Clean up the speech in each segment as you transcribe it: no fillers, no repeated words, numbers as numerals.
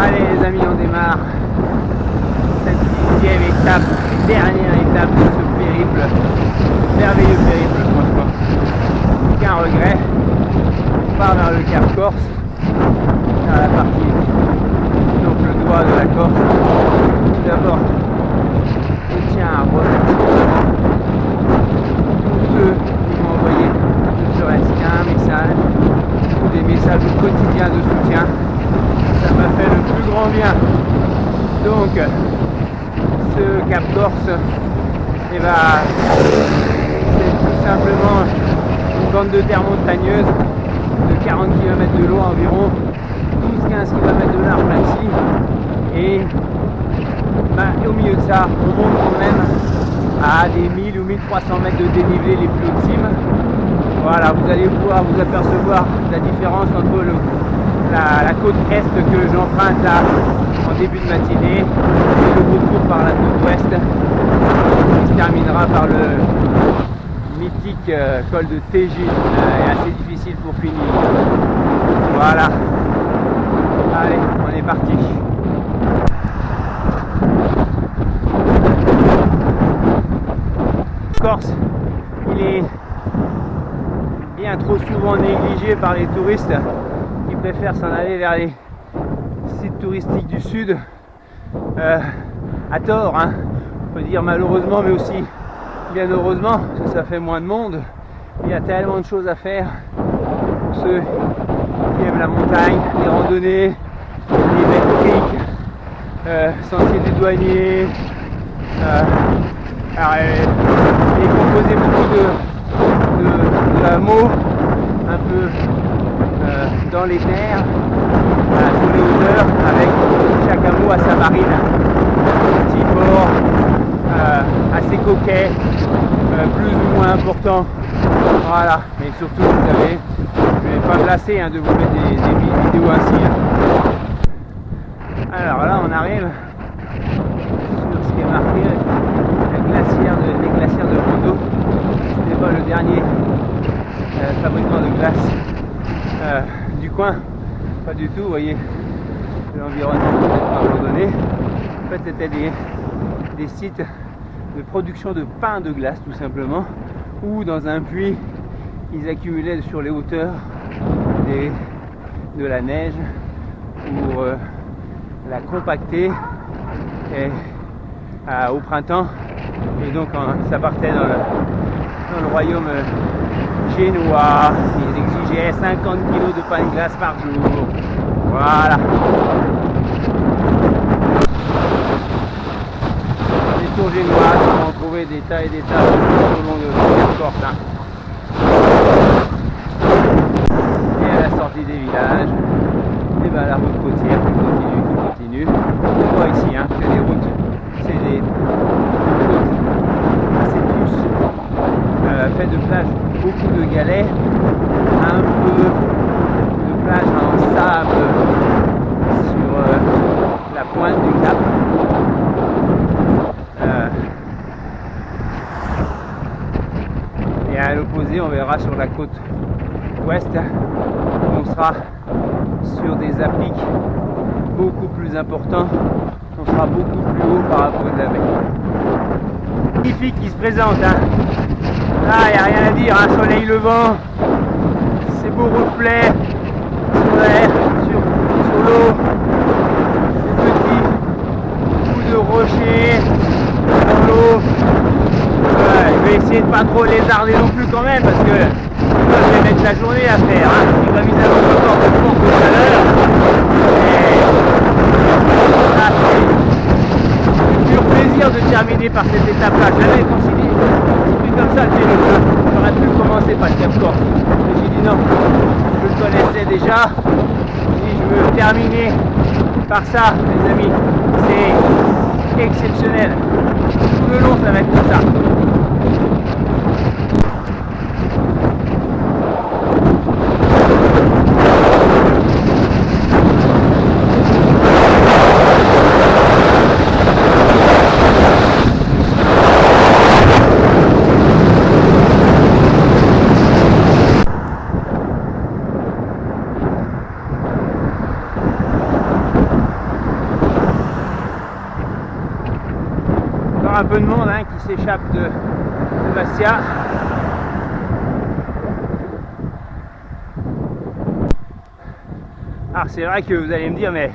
Allez les amis, on démarre cette 10e étape, dernière étape de ce périple, merveilleux périple franchement. Aucun regret. On part vers le Cap Corse, vers la partie, donc le doigt de la Corse. Tout d'abord, je tiens à remercier tous ceux qui m'ont envoyé ne serait-ce qu'un message ou des messages quotidiens de soutien. Ça m'a fait le plus grand bien. Donc ce Cap Corse, c'est tout simplement une bande de terre montagneuse de 40 km de long environ, 12-15 km de large maxi, et au milieu de ça on monte quand même à des 1000 ou 1300 mètres de dénivelé les plus hautes cimes. Voilà, vous allez pouvoir vous apercevoir la différence entre la côte est que j'emprunte là en début de matinée et le retour par la côte ouest qui se terminera par le mythique col de Tégine, assez difficile pour finir. Voilà, allez, on est parti. Corse, il est bien trop souvent négligé par les touristes qui préfèrent s'en aller vers les sites touristiques du sud, à tort, hein. On peut dire malheureusement, mais aussi bien heureusement, parce que ça fait moins de monde. Il y a tellement de choses à faire pour ceux qui aiment la montagne, les randonnées, les belles criques, sentiers du douanier. Alors, il est composé beaucoup de hameaux, un peu dans les terres, sur les hauteurs, avec chaque hameau à sa marine. Petit port assez coquet, plus ou moins important. Voilà, mais surtout, vous savez, je ne vais pas me lasser de vous mettre des vidéos ainsi. Alors là, on arrive sur ce qui est marqué les glacières de Bordeaux. Ce n'est pas le dernier fabricant de glace du coin, pas du tout. Vous voyez l'environnement complètement abandonné. En fait, c'était des sites de production de pain de glace, tout simplement, où dans un puits ils accumulaient sur les hauteurs de la neige pour la compacter au printemps. Et donc ça partait dans le royaume génois. Ils exigeaient 50 kg de pain de glace par jour. Voilà. Les tours génoises, on va trouver des tas et des tas tout au long de la Corse. Et à la sortie des villages, et la route côtière qui continue. On voit ici, c'est des routes, c'est des routes assez douces, faites de plages, beaucoup de galets, un peu de plage en sable sur la pointe du cap. Et à l'opposé, on verra sur la côte ouest, on sera sur des appliques beaucoup plus importants, on sera beaucoup plus haut par rapport à la mer. Magnifique qui se présente, Là, il n'y a rien à dire, soleil levant, ces beaux reflets sur l'air, sur l'eau, ces petits bouts de rochers dans l'eau. Je vais essayer de pas trop lézarder non plus quand même, parce que je vais mettre la journée à faire. Il va viser encore de forte chaleur. C'est un pur plaisir de terminer par cette étape-là. J'avais considéré comme ça le périple. J'aurais pu commencer par le Cap Corse. Mais j'ai dit non, je le connaissais déjà. Si je veux terminer par ça, les amis, c'est exceptionnel. Tout le long, ça va être comme ça. un peu de monde hein, qui s'échappe de Bastia. Alors c'est vrai que vous allez me dire, mais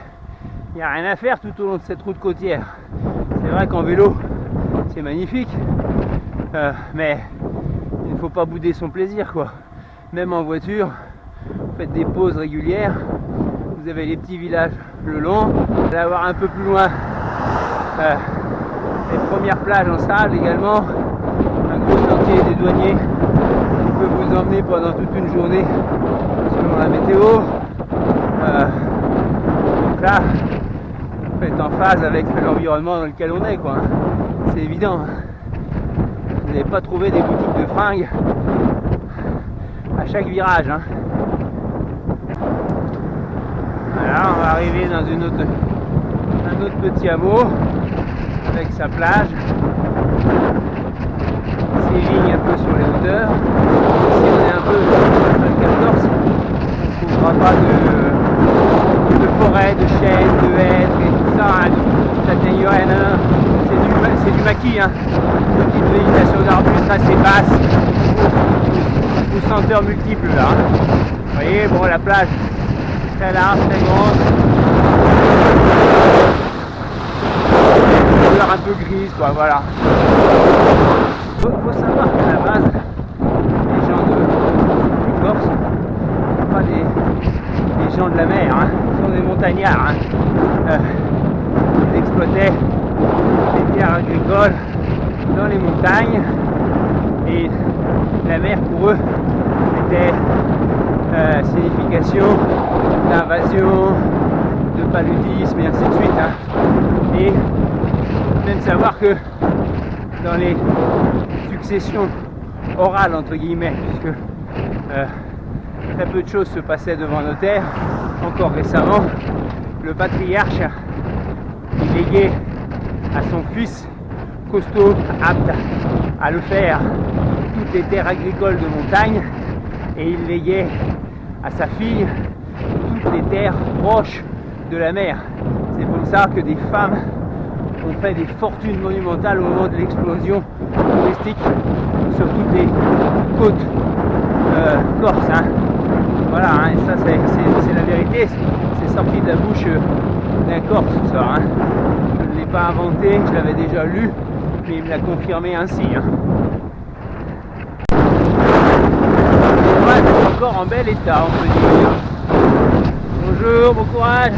il n'y a rien à faire tout au long de cette route côtière. C'est vrai qu'en vélo, c'est magnifique, mais il ne faut pas bouder son plaisir, quoi. Même en voiture, vous faites des pauses régulières, vous avez les petits villages le long, vous allez avoir un peu plus loin les premières plages en sable également, un gros sentier des douaniers qui peut vous emmener pendant toute une journée selon la météo. Donc là, vous êtes en phase avec l'environnement dans lequel on est, quoi. C'est évident. Vous n'allez pas trouver des boutiques de fringues à chaque virage. Hein. Voilà, on va arriver dans un autre petit hameau avec sa plage, ses lignes un peu sur les hauteurs. Si on est un peu dans le Cap Corse, on ne trouvera pas de forêt, de chênes, de hêtres et tout ça, hein, de châtaigneraies. C'est du maquis, hein. Petite végétation d'arbustes assez basse, aux senteurs multiples là. Hein. Vous voyez, bon, la plage très large, très grande, couleur un peu grise, quoi, voilà. Faut savoir qu'à la base, les gens de Corse ne sont pas des gens de la mer, hein. Ce sont des montagnards. Hein. Ils exploitaient des terres agricoles dans les montagnes et la mer pour eux était signification d'invasion, de paludisme et ainsi de suite. Hein. Et même savoir que dans les successions orales entre guillemets, puisque très peu de choses se passaient devant nos terres, encore récemment, le patriarche il léguait à son fils costaud, apte à le faire, toutes les terres agricoles de montagne, et il léguait à sa fille toutes les terres proches de la mer. C'est pour ça que des femmes ont fait des fortunes monumentales au moment de l'explosion touristique sur toutes les côtes corses. Hein. Voilà, hein, et ça c'est la vérité, c'est sorti de la bouche d'un Corse ça. Hein. Je ne l'ai pas inventé, je l'avais déjà lu, mais il me l'a confirmé ainsi. Hein. Ouais, c'est encore en bel état, on peut dire. Bonjour, bon courage.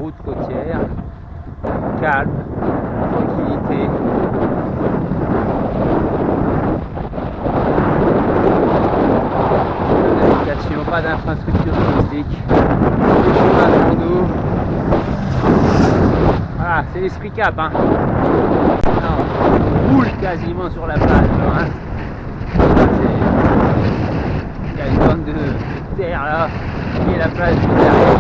Route côtière, calme, tranquillité. Pas de navigation, pas d'infrastructure touristique, des chemins devant nous. Voilà, c'est l'esprit Cap. Hein. On roule quasiment sur la plage. Hein. Il y a une bande de terre là, et la plage derrière.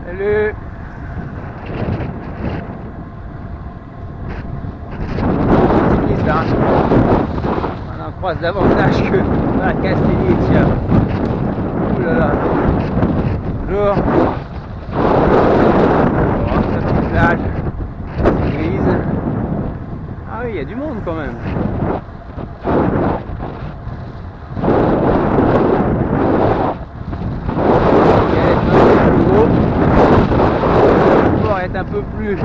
Salut. Cycliste là. On en croise davantage que dans la Castellie, tiens. Ouh là là. Bonjour. Oh, cette petite plage. C'est grise. Ah oui, il y a du monde quand même. Un peu plus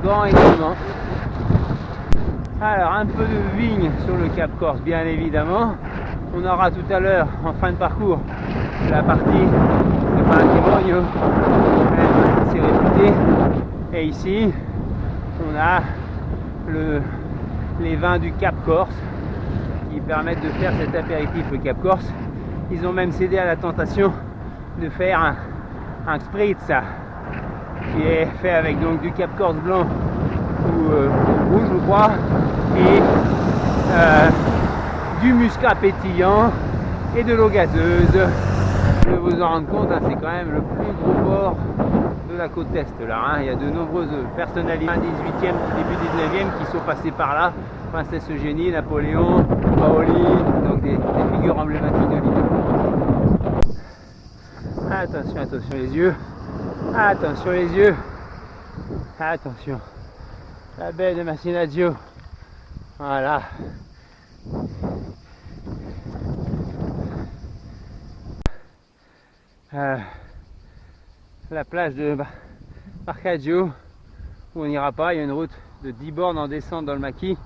grand également. Alors un peu de vigne sur le Cap Corse bien évidemment. On aura tout à l'heure en fin de parcours la partie de patrimonio, c'est réputé, Et ici, on a les vins du Cap Corse qui permettent de faire cet apéritif au Cap Corse. Ils ont même cédé à la tentation de faire un spritz qui est fait avec donc du Cap Corse blanc ou rouge, je crois, et du muscat pétillant et de l'eau gazeuse. Je vais vous en rendre compte, hein, c'est quand même le plus gros port de la côte est là. Hein. Il y a de nombreuses personnalités 18e, début 19e qui sont passées par là. Princesse Eugénie, Napoléon, Paoli, donc des figures emblématiques de l'île. Attention, attention les yeux. Attention les yeux. Attention. La baie de Massinazzo. Voilà. La plage de Barcaggio où on n'ira pas, il y a une route de 10 bornes en descente dans le maquis.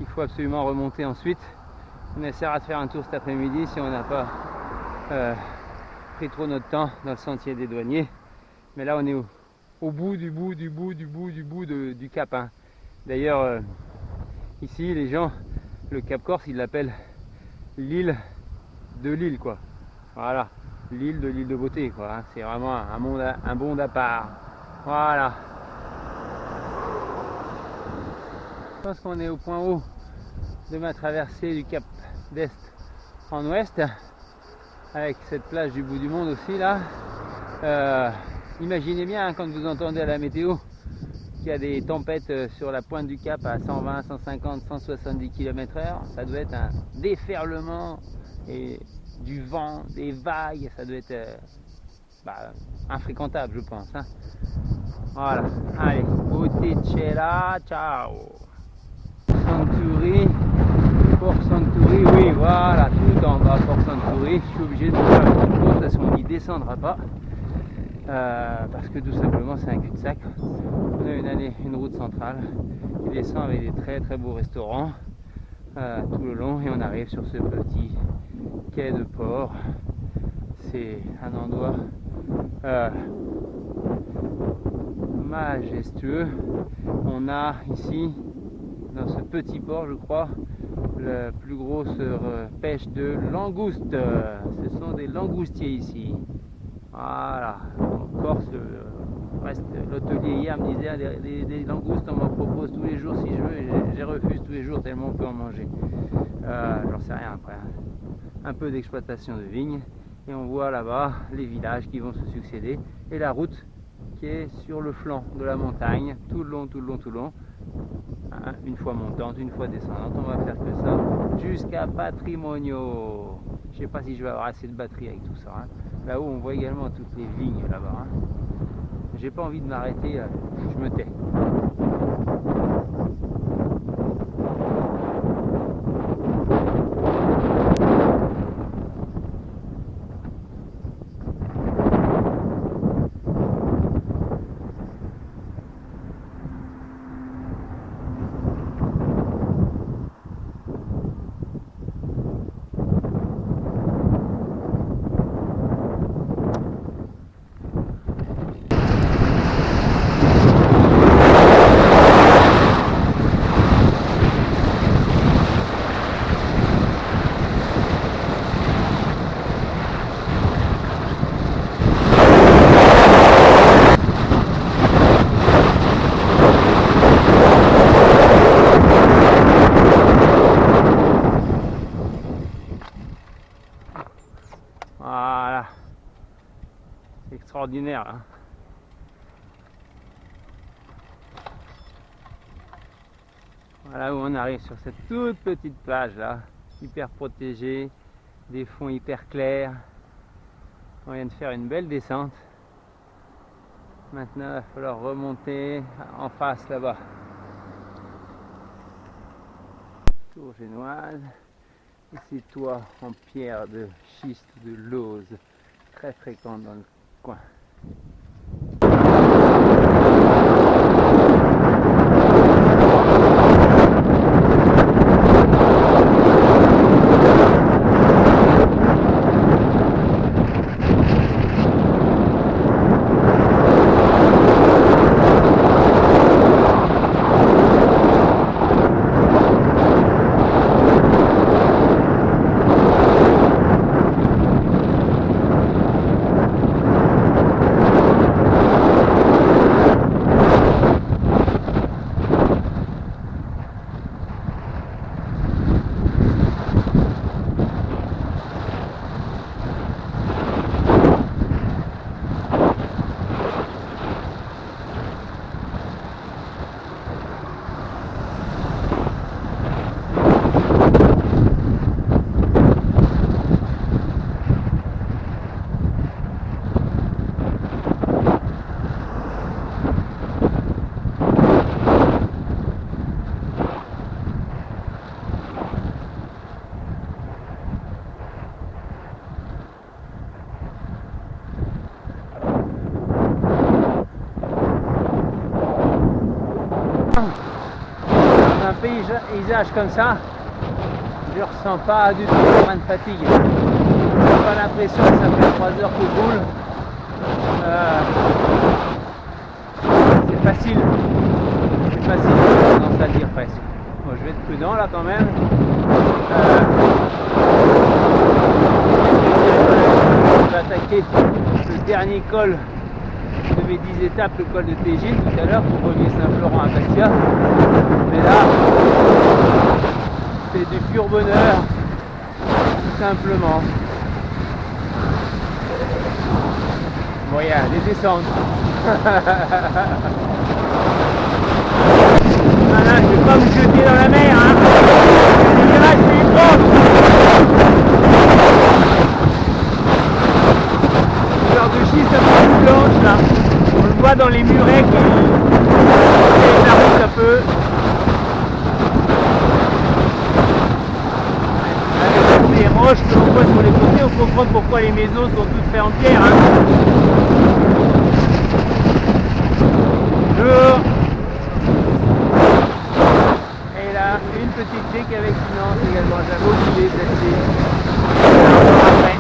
Il faut absolument remonter ensuite. On essaiera de faire un tour cet après-midi si on n'a pas pris trop notre temps dans le sentier des douaniers. Mais là on est au bout du cap. Hein. D'ailleurs ici les gens, le Cap Corse ils l'appellent l'île de l'île quoi. Voilà, l'île de l'île de beauté quoi. Hein. C'est vraiment un monde à part. Voilà. Je pense qu'on est au point haut de ma traversée du Cap d'Est en ouest, avec cette plage du bout du monde aussi là. Imaginez bien hein, quand vous entendez à la météo qu'il y a des tempêtes sur la pointe du Cap à 120, 150, 170 km/h, ça doit être un déferlement et du vent, des vagues, ça doit être infréquentable je pense. Hein. Voilà, allez, Botticella, ciao. Santuri, Port Santuri, oui voilà, tout en bas Port Santuri. Je suis obligé de faire une petite pause parce qu'on n'y descendra pas parce que tout simplement c'est un cul-de-sac. On a une route centrale qui descend avec des très très beaux restaurants tout le long et on arrive sur ce petit quai de port. C'est un endroit majestueux. On a ici dans ce petit port, je crois, la plus grosse pêche de langoustes. Ce sont des langoustiers ici. Voilà. En Corse, l'hôtelier hier me disait des langoustes, on m'en propose tous les jours si je veux, et je refuse tous les jours tellement on peut en manger. J'en sais rien après. Un peu d'exploitation de vignes. Et on voit là-bas les villages qui vont se succéder et la route qui est sur le flanc de la montagne, tout le long. Hein, une fois montante, une fois descendante, on va faire que ça jusqu'à Patrimonio. Je sais pas si je vais avoir assez de batterie avec tout ça. Hein. Là-haut, on voit également toutes les vignes là-bas. Hein. J'ai pas envie de m'arrêter, je me tais. Voilà, c'est extraordinaire là. Voilà où on arrive sur cette toute petite plage là, hyper protégée, des fonds hyper clairs. On vient de faire une belle descente. Maintenant il va falloir remonter en face là-bas. Tour génoise. Ici, toit en pierre de schiste, de lauze, très fréquente dans le coin. paysage comme ça, je ne ressens pas du tout le train de fatigue. Je n'ai pas l'impression que ça fait 3 heures que je roule. C'est facile. C'est facile, j'ai tendance à le dire presque. Bon, je vais être prudent là quand même. Je vais attaquer le dernier col de mes 10 étapes, le col de Tégine tout à l'heure pour relier Saint-Florent à Bastia. Mais là, c'est du pur bonheur, tout simplement. Bon, il y a des descentes. Voilà, je ne vais pas me jeter dans la mer, hein. Là, je suis ce genre de schiste un peu plus blanche là. On le voit dans les murets qui la route un peu. Avec les roches que l'on voit sur les côtés, on comprend pourquoi les maisons sont toutes faites en pierre. Hein. Bonjour. Et là, une petite brique avec finance également. J'avais oublié celle-ci. Après.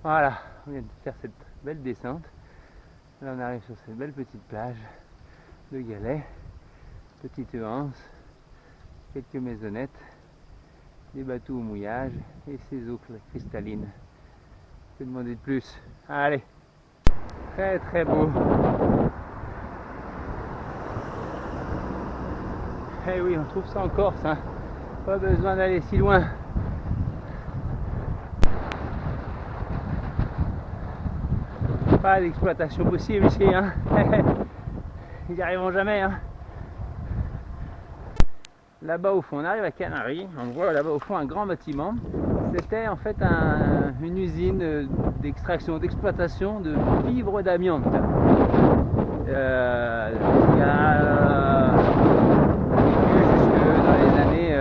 Voilà, on vient de faire cette belle descente. Là on arrive sur cette belle petite plage de galets, petite anse, quelques maisonnettes, des bateaux au mouillage et ces eaux cristallines. Que demander de plus? Allez, très très beau. Eh oui, on trouve ça en Corse, hein. Pas besoin d'aller si loin. Pas d'exploitation possible ici, hein. Ils n'y arriveront jamais, hein. Là-bas au fond, on arrive à Canaries, on voit là-bas au fond un grand bâtiment. C'était en fait une usine d'extraction, d'exploitation de fibres d'amiante. Il y a jusque dans les années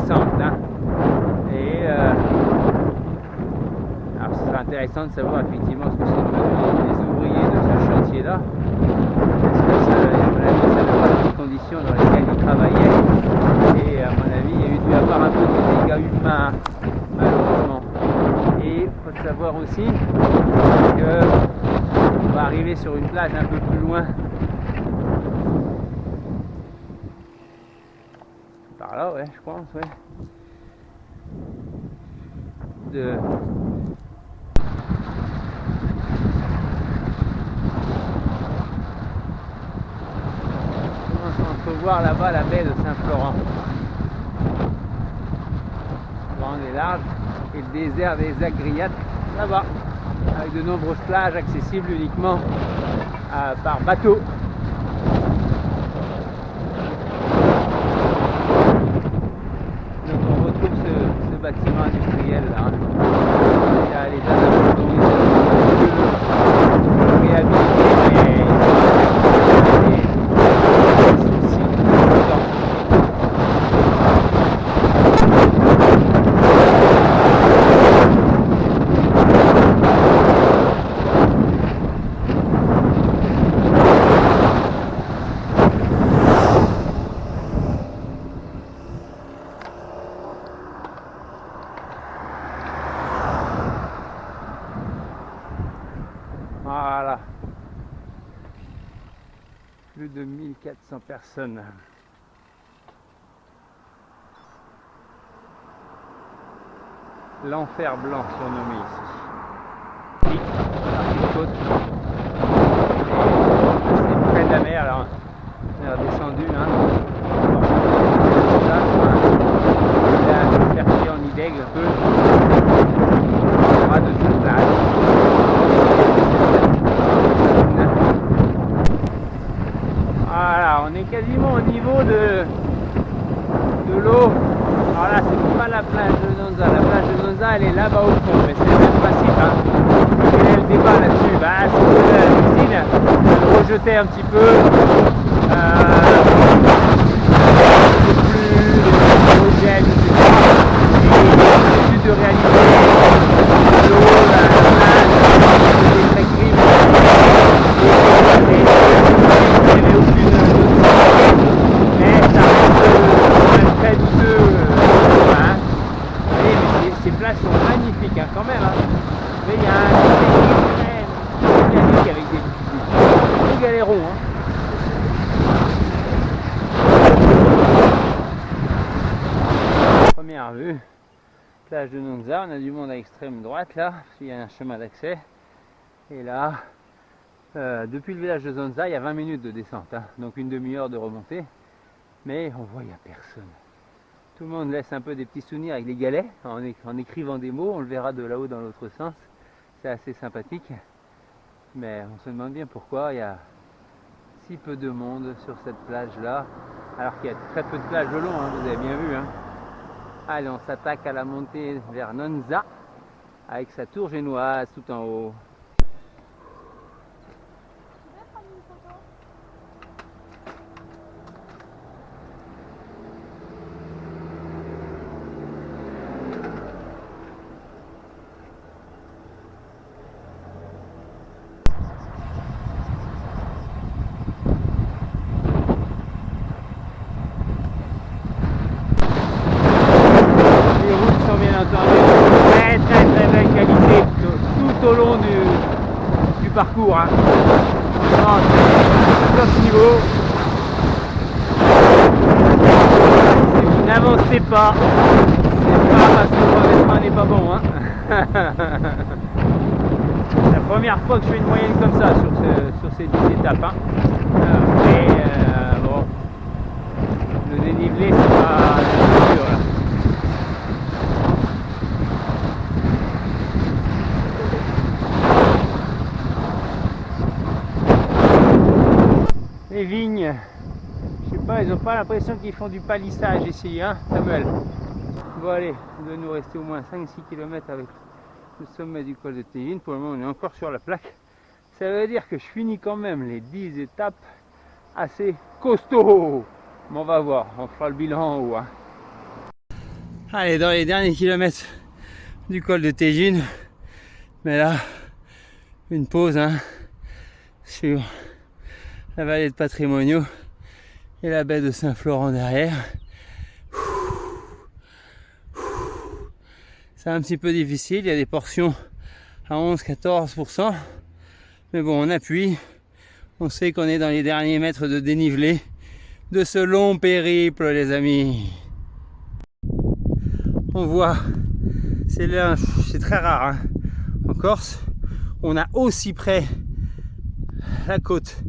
60. Hein. Et alors ce serait intéressant de savoir effectivement ce que sont devenus les ouvriers de ce chantier-là. Parce que ça n'avait pas les conditions dans lesquelles ils travaillaient. Et à mon avis, il y a dû avoir un peu de dégâts humains, malheureusement. Et il faut savoir aussi qu'on va arriver sur une plage un peu plus loin. Par là, ouais, je pense, ouais. On peut voir là-bas la baie de Saint-Florent. Grande et large. Et le désert des Agriates là-bas. Avec de nombreuses plages accessibles uniquement par bateau. Donc on retrouve ce bâtiment industriel là. Il y a les réhabilités, voilà. Plus de 1400 personnes. L'enfer blanc surnommé ici. C'est près de la mer, alors on est redescendu. Hein. Là, chercher en Idègle un peu. On aura de toute plage. Voilà, on est quasiment au niveau de l'eau. Alors là, c'est pas la plage de Nonza. La plage de Nonza, elle est là-bas au fond, mais c'est le même principe. Hein. Quel est le débat là-dessus? Bah, c'est que la cuisine, elle rejetait un petit peu. Plus homogène, etc. Et il y a de réaliser l'eau, première vue, plage de Nonza. On a du monde à l'extrême droite là, parce qu'il y a un chemin d'accès. Et là, depuis le village de Zonza, il y a 20 minutes de descente, hein, donc une demi-heure de remontée. Mais on voit, il n'y a personne. Tout le monde laisse un peu des petits souvenirs avec les galets, en écrivant des mots. On le verra de là-haut dans l'autre sens. C'est assez sympathique. Mais on se demande bien pourquoi il y a si peu de monde sur cette plage-là, alors qu'il y a très peu de plages de long, hein, vous avez bien vu. Hein. Allez, on s'attaque à la montée vers Nonza, avec sa tour génoise tout en haut. Très belle qualité tout au long du parcours. Hein. Top niveau. Si vous n'avancez pas, c'est pas parce que votre train n'est pas bon. Hein. C'est la première fois que je fais une moyenne comme ça sur ces 10 étapes. Hein. Bon, le dénivelé c'est pas dur. Là. Les vignes, je sais pas, ils n'ont pas l'impression qu'ils font du palissage ici, hein, Samuel. Bon allez, il doit nous rester au moins 5-6 km avec le sommet du col de Tejin. Pour le moment, on est encore sur la plaque. Ça veut dire que je finis quand même les 10 étapes assez costauds. Mais on va voir, on fera le bilan en haut. Hein. Allez, dans les derniers kilomètres du col de Tejin, mais là, une pause hein, sur la vallée de Patrimonio et la baie de Saint-Florent derrière. C'est un petit peu difficile, il y a des portions à 11-14%, mais bon, on appuie, on sait qu'on est dans les derniers mètres de dénivelé de ce long périple, les amis. On voit, c'est très rare, hein. En Corse, on a aussi près la côte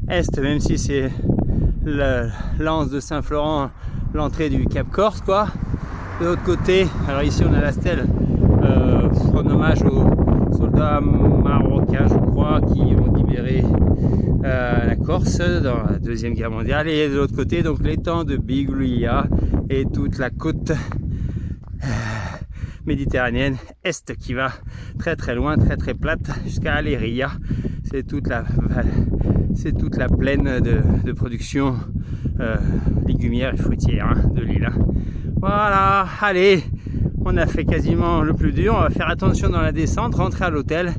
est, même si c'est l'anse de Saint-Florent, l'entrée du Cap Corse, quoi. De l'autre côté, alors ici on a la stèle en hommage aux soldats marocains, je crois, qui ont libéré la Corse dans la Deuxième Guerre mondiale. Et de l'autre côté, donc l'étang de Biglia et toute la côte méditerranéenne est qui va très très loin, très très plate jusqu'à Aléria. C'est toute la plaine de production légumière et fruitière hein, de l'île. Voilà, allez, on a fait quasiment le plus dur. On va faire attention dans la descente, rentrer à l'hôtel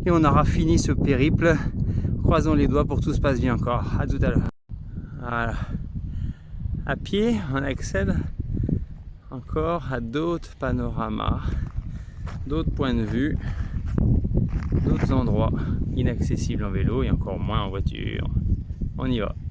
et on aura fini ce périple. Croisons les doigts pour que tout se passe bien encore. À tout à l'heure. Voilà. À pied, on accède encore à d'autres panoramas, d'autres points de vue, d'autres endroits inaccessibles en vélo et encore moins en voiture. On y va.